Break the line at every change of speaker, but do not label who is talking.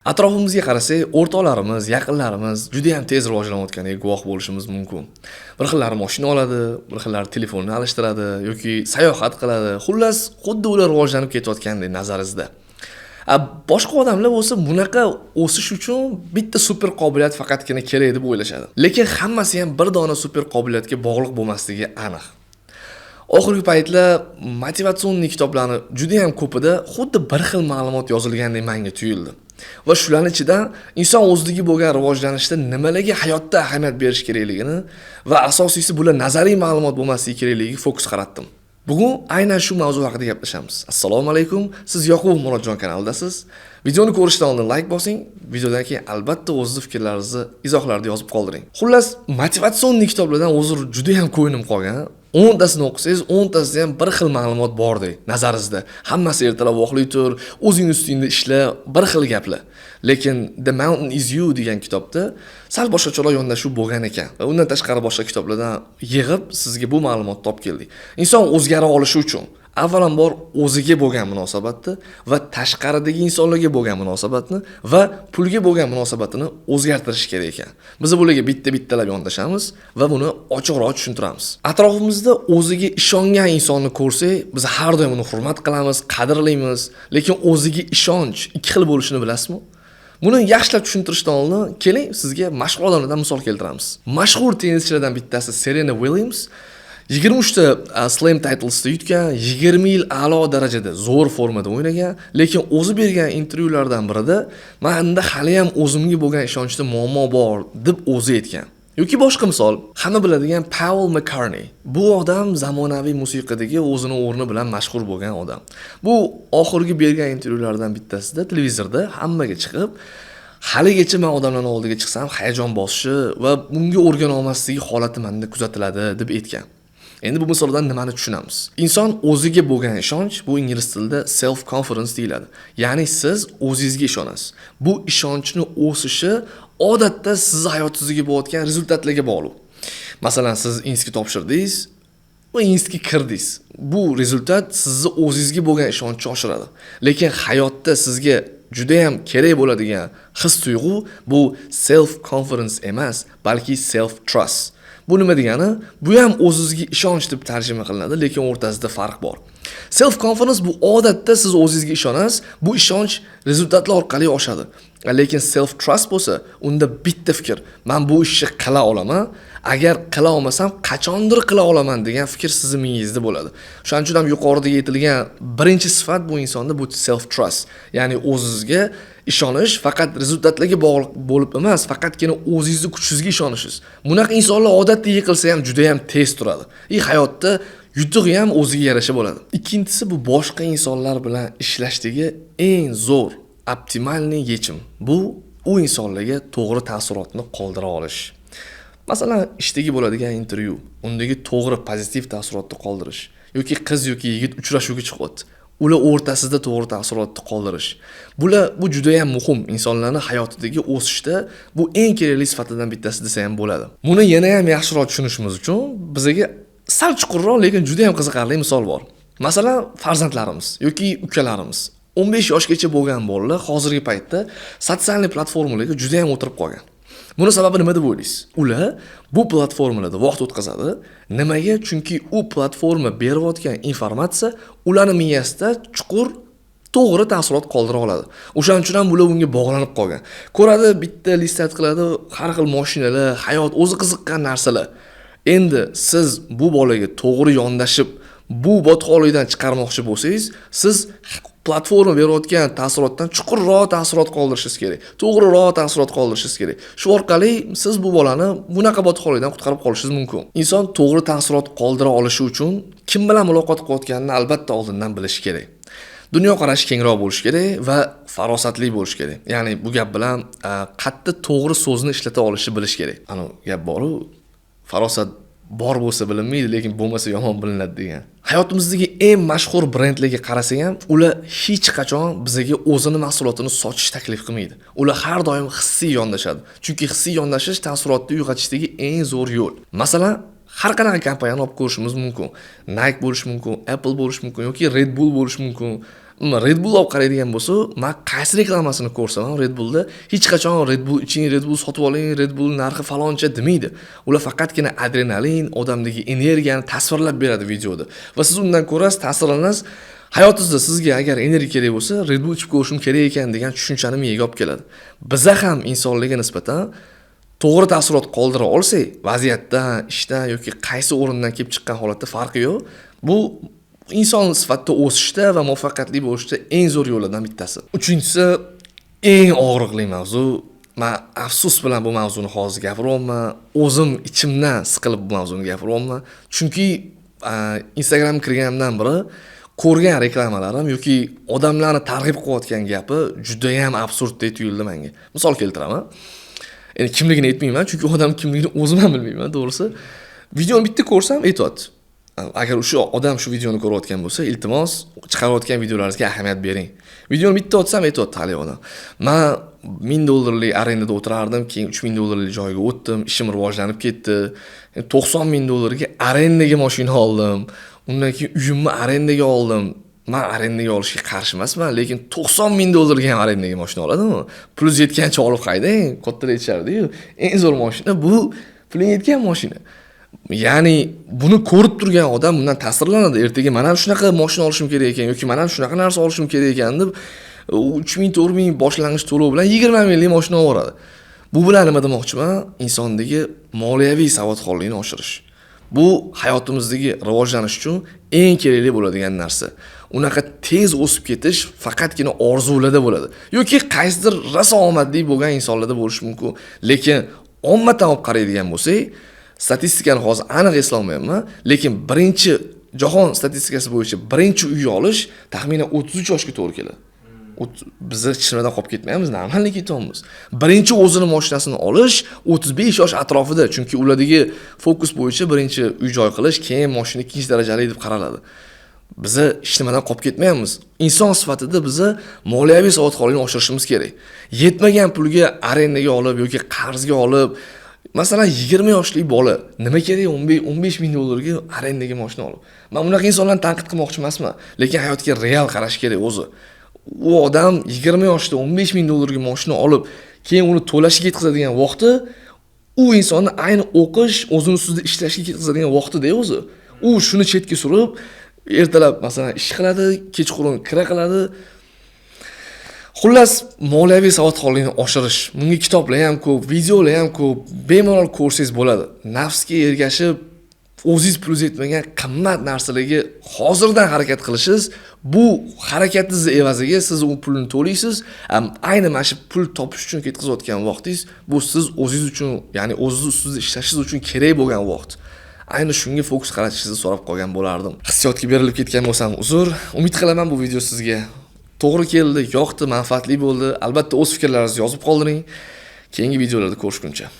Atrofimizga qarasak, o'rtoqlarimiz, yaqinlarimiz juda ham tez rivojlanayotganiga guvoh bo'lishimiz mumkin. Bir xillari mashina oladi, bir xillari telefonni alishtiradi yoki sayohat qiladi. Xullas, xuddi ular rivojlanib ketayotgandek nazaringizda. Boshqa odamlar bo'lsa bunaqa o'sish uchun bitta super qobiliyat faqatgina kerak deb o'ylashadi. Lekin hammasi ham bir dona super qobiliyatga bog'liq bo'lmasligi aniq. Oxirgi paytlar motivatsion kitoblarni juda ham ko'pida xuddi bir xil ma'lumot yozilgandek menga tuyuldi. Va shularning ichidan inson o'zligi bo'lgan rivojlanishda nimalarga hayotda ahamiyat berish kerakligini va asosiysi bular nazariy ma'lumot bo'lmasligi kerakligiga fokus qaratdim. Bugun aynan shu mavzu haqida gaplashamiz. Assalomu alaykum. Siz Yoqub Murodjon kanalidasiz. Videoni ko'rishdan oldin like bosing, videodan keyin albatta o'zingiz fikrlaringizni izohlarda yozib qoldiring. Xullas, motivatsion kitoblardan o'zim juda ham ko'nglim qolgan. 10 tasini o'qisangiz, 10 tasida ham bir xil ma'lumot bordek nazaringizda. Hammasi ertalab uxlay tur, o'zing ustingda ishla, bir xil gaplar. Lekin The Mountain is You degan kitobda sal boshqacharoq yondashuv bo'lgan ekan. Va undan tashqari boshqa kitoblardan yig'ib sizga bu ma'lumotni olib keldik. Inson o'zgara olishi uchun avvalambor o'ziga bo'lgan munosabatni va tashqaridagi insonlarga bo'lgan munosabatni va pulga bo'lgan munosabatini o'zgartirish kerak ekan. Biz bularga bittalab yondashamiz va buni ochiqroq tushuntiramiz. Atrofimizda o'ziga ishongan insonni ko'rsak, biz har doim uni hurmat qilamiz, qadrlaymiz, lekin o'ziga ishonch ikki xil bo'lishini bilasizmi? Buni yaxshilab tushuntirishdan oldin keling sizga mashhur odamlardan misol keltiramiz. Mashhur tennischilardan bittasi Serena Williams 23 ta slam titlesda yutgan, 20 yil a'lo darajada zo'r formada o'ynagan, lekin o'zi bergan intervyulardan birida menda hali ham o'zimga bo'lgan ishonchda muammo bor deb o'zi aytgan. Yoki boshqa misol, hamma biladigan Paul McCartney. Bu odam zamonaviy musiqadagi o'zini o'rni bilan mashhur bo'lgan odam. Bu oxirgi bergan intervyulardan bittasida televizorda hammaga chiqib, haligacha men odamlarning oldiga chiqsam hayajon bosishi va bunga o'rgana olmasligi holati menda kuzatiladi deb aytgan. Endi bu misoldan nimani tushunamiz? Inson o'ziga bo'lgan ishonch, bu ingliz tilida self confidence deyiladi. Ya'ni siz o'zingizga ishonasiz. Bu ishonchni o'sishi odatda siz hayotingizga bo'layotgan rezultatlarga bog'liq. Masalan, siz insga topshirdingiz va insga kirdingiz. Bu rezultat sizni o'zingizga bo'lgan ishonchni oshiradi. Lekin hayotda sizga juda ham kerak bo'ladigan his-tuyg'u bu self confidence emas, balki self trust. Bu nima degani? Bu ham o'zingizga ishonch deb tarjima qilinadi, lekin o'rtasida farq bor. Self confidence bu odatda siz o'zingizga ishonasiz, bu ishonch rezultatlar orqali oshadi. Lekin self trust bo'lsa, unda bitta fikr, men bu ishni qila olaman, agar qila olmasam qachondir qila olaman degan fikr sizning miyangizda bo'ladi. Shuning uchun ham yuqorida aytilgan birinchi sifat bu insonda bu self trust, ya'ni o'zingizga ishonish faqat rezultatlarga bog'liq bo'lib emas, faqatgina o'zingizning kuchingizga ishonishingiz. Bunaqa insonlar odatda yiqilsa ham juda ham tez turadi. Hayotda yutug'i ham o'ziga yarasha bo'ladi. Ikkinchisi bu boshqa insonlar bilan ishlashdagi eng zo'r optimalniy yechim. Bu u insonlarga to'g'ri taassurotni qoldira olish. Masalan, ishdagi bo'ladigan intervyu, undagi to'g'ri pozitiv taassurotni qoldirish yoki qiz yoki yigit uchrashuvga chiqyapti. Ular o'rtasida to'g'ri taassurotni qoldirish. Bu juda ham muhim insonlarning hayotidagi o'sishda bu eng kerakli sifatlardan bittasi desa ham bo'ladi. Buni yana ham yaxshiroq tushunishimiz uchun bizga sal chuqurroq lekin juda ham qiziqarli misol bor. Masalan, farzandlarimiz yoki ukalarimiz 15 yoshgacha bo'lgan bolalar hozirgi paytda sotsial platformalarga juda ham o'tirib qolgan. Buni sababi nima deb o'ylaysiz? Ular bu platformalarda vaqt o'tkazadi. Nimaga? Chunki u platforma berayotgan informatsiya ularning miyasida chuqur to'g'ri taassurot qoldira oladi. O'shaning uchun ham ular unga bog'lanib qolgan. Ko'radi, bitta listat qiladi, har xil mashinalar, hayot, o'zi qiziqqan narsalar. Endi siz bu bolaga to'g'ri yondashib, bu botqoqlikdan chiqarmoqchi bo'lsangiz, siz platforma berayotgan taassurotdan chuqurroq taassurot qoldirishingiz kerak. To'g'riroq taassurot qoldirishingiz kerak. Shu orqali siz bu bolani bunaqa botqoqlikdan qutqarib qolishingiz mumkin. Inson to'g'ri taassurot qoldira olishi uchun kim bilan muloqot qilayotganini albatta oldindan bilish kerak. Dunyo qarashi kengroq bo'lish kerak va farosatli bo'lish kerak. Ya'ni bu gap bilan qattiq to'g'ri so'zni ishlata olishni bilish kerak. Ana gap bor-ku, farosat bor bo'lsa bilinmaydi, lekin bo'lmasa yomon bilinadi degan. Hayotimizdagi eng mashhur brendlarga qarasak ham, ular hech qachon bizga o'zini mahsulotini sotish taklif qilmaydi. Ular har doim hissiy yondashadi. Chunki hissiy yondashish taassurotni uyg'otishdagi eng zo'r yo'l. Masalan, har qanaqa kompaniyani olib ko'rishimiz mumkin. Nike bo'lishi mumkin, Apple bo'lishi mumkin yoki Red Bull bo'lishi mumkin. Red Bull olib qaraydigan bo'lsa, men qaysi reklamasini ko'rsam ham Red Bullda hech qachon Red Bull iching, Red Bull sotib oling, Red Bull narxi faloncha demaydi. Ular faqatgina adrenalin, odamdagi energiyani tasvirlab beradi videoda. Va siz undan ko'rasiz, ta'sirlanasiz. Hayotingizda sizga agar energiya kerak bo'lsa, Red Bull ichib ko'rishim kerak ekan degan tushunchani miyaga olib keladi. Biza ham insonlarga nisbatan to'g'ri taassurot qoldira olsak, vaziyatdan, ishdan yoki qaysi o'rindan kelib chiqqan holatda farqi yo'q. Bu inson sifatida o'sishda va muvaffaqiyatli bo'lishda eng zo'r yo'llardan bittasi. Uchinchisi, eng og'riqli mavzu. Men afsus bilan bu mavzuni hozir gapiryapman. O'zim ichimdan siqilib bu mavzuni gapiryapman. Chunki Instagram kirganimdan beri ko'rgan reklamalarim yoki odamlarni targ'ib qilayotgan gapi juda ham absurddek tuyuldi menga. Misol keltiraman. Endi kimligini aytmayman, chunki odam kimligini o'zim ham bilmayman, to'g'risi. Videoni bitta ko'rsam aytadi. Agar o'sha odam shu videoni ko'rayotgan bo'lsa, iltimos chiqarayotgan videolaringizga ahamiyat bering. Videoni bitta otsam aytadi tali odam. Men $1000 arendada o'tirardim, keyin $3000 joyga o'tdim, ishim rivojlanib ketdi. $90,000 ga arendaga mashina oldim. Undan keyin uyimni arendaga oldim. Men arendaga olishga qarshi emasman, lekin $90,000 ga ham arendaga mashina oladimi? Pul yetgancha olib qayding, kattalar aytishardi-yu. Eng zo'r mashina bu pul yetgan mashina. Ya'ni buni ko'rib turgan odam bundan ta'sirlanadi. Ertaga men ham shunaqa mashina olishim kerak ekan yoki men ham shunaqa narsa olishim kerak ekan deb 3000, 4000 boshlang'ich to'lov bilan 20,000 mashina oladi. Bu bilan nima demoqchiman? Insondagi moliyaviy savodxonlikni oshirish. Bu hayotimizdagi rivojlanish uchun eng kerakli bo'ladigan narsa. Unaqa tez o'sib ketish faqatgina orzularda bo'ladi. Yoki qaysidir rosa omadli bo'lgan insonlarda bo'lishi mumkin. Lekin ommatan olib qaraydigan bo'lsak, statistikani hozir aniq eslolmayapman, lekin birinchi jahon statistikasi bo'yicha birinchi uy olish taxminan 33 yoshga to'g'ri keladi. Biz chindan qolib ketmaymiz, normallik aytamiz. Birinchi o'zini mashinasini olish 35 yosh atrofida, chunki ulardagi fokus bo'yicha birinchi uy joy qilish, keyin mashina ikkinchi darajali deb qaraladi. Biz ishnimadan qolib ketmaymiz. Inson sifatida biz moliyaviy savodxonlikni oshirishimiz kerak. Yetmagan pulga arendaga olib yoki qarzga olib, masalan 20 yoshli bola nima kerak $15,000 ga arendaga mashina olib. Men bunaqa insonlarni tanqid qilmoqchi emasman, lekin hayotga real qarash kerak o'zi. U odam 20 yoshda $15,000 ga mashina olib, keyin uni to'lashga yetkazadigan vaqti u insonni ayni o'qish, o'zini ustida ishlashga yetkazadigan vaqtida o'zi. U shuni chetga surib, ertalab masalan ish qiladi, kechqurun kira qiladi. Xullas, moliyaviy savodxonlikni oshirish. Bunga kitoblar ham ko'p, videolar ham ko'p, bemalol ko'rsangiz bo'ladi. Nafsga ergashib, o'zingiz pul yetmagan qimmat narsalarga hozirdan harakat qilishingiz, bu harakatingiz evaziga siz u pulni to'laysiz. Ayni mana shu pul topish uchun ketkazayotgan vaqtingiz, bu siz o'zingiz uchun, ya'ni o'zingiz ustida ishlashingiz uchun kerak bo'lgan vaqt. Ayni shunga fokus qaratishingizni so'rab qolgan bo'lardim. Hissiyotga berilib ketgan bo'lsam uzr. Umid qilaman bu video sizga to'g'ri keldi, yoqdi, manfaatli bo'ldi. Albatta o'z fikrlaringizni yozib qoldiring. Keyingi videolarda ko'rishguncha